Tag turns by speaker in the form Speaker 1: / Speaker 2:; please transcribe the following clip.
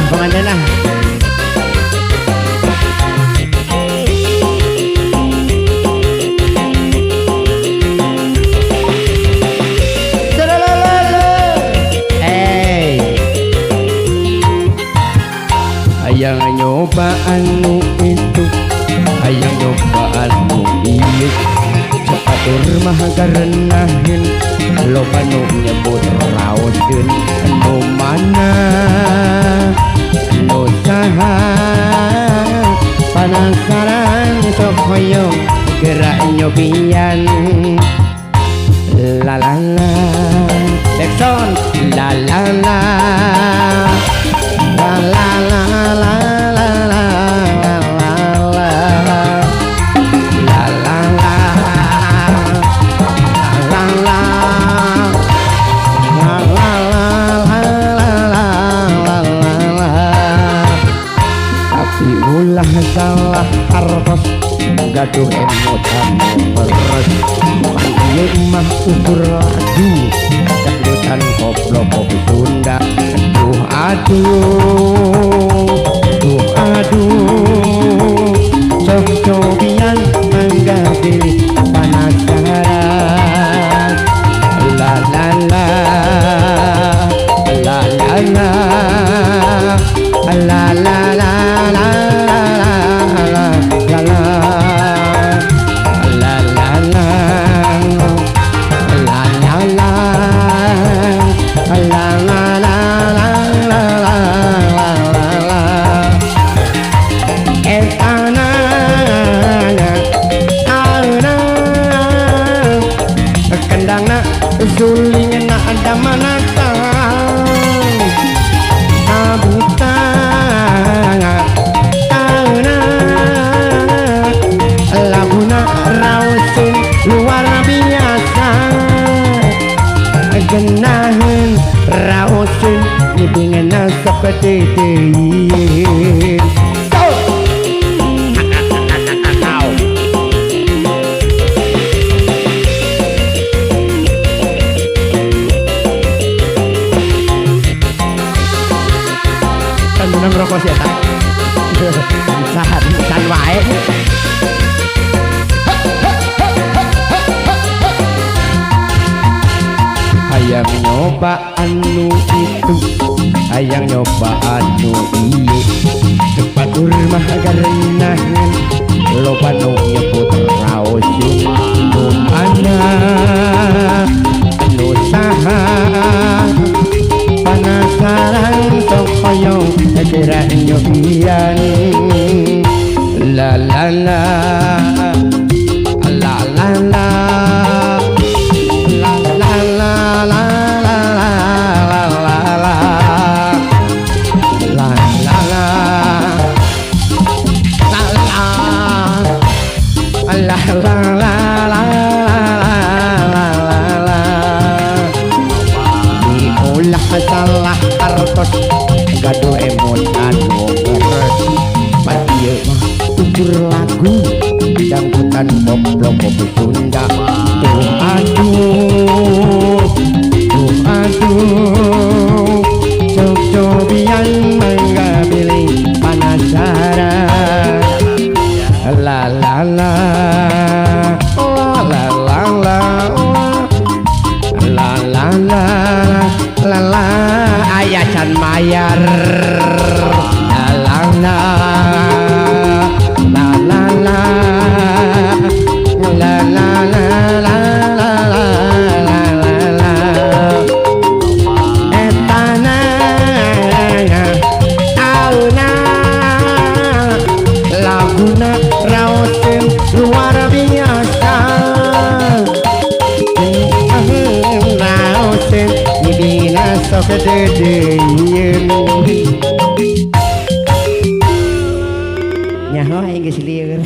Speaker 1: pengantin lah. Hayang nyoba anu itu, hayang nyoba anu ieu, catur mah garenaheun loba nu nyebut raoskeun anu mana anu saha penasaran sok hoyong gerak nyobian la la la Jackson la la la la la la la la la salah hartos gaduh emot anu peres ieu mah ukur laju kedutan koplo kopi Sunda duh aduh duh aduh sok cobian mangga pilih penasaran la la la la la la la la la la suling na ada manakang abutang tauna laguna rausin luar biasa genaheun rausin dibingena seperti teuing rokok sih tak sahan wae hayang nyoba anu itu hayang nyoba anu ieu cepatur mah garenaheun loba nu nyebut raosin nu mana anu saha penasaran sok hoyong gerak nyobian la la la la la la la la la la la la salah hartos gaduh emot anu beres pan ieu mah ukur lagu dangdutan koplo kopi Sunda tuh aduh sok cobian mangga pilih penasaran la la la la la la la la la lala ayah can mayar lalana la la la la la la la la la la etana auna laguna raosin luar biasa raosin dibina sok dedein nyaho aing geus lieur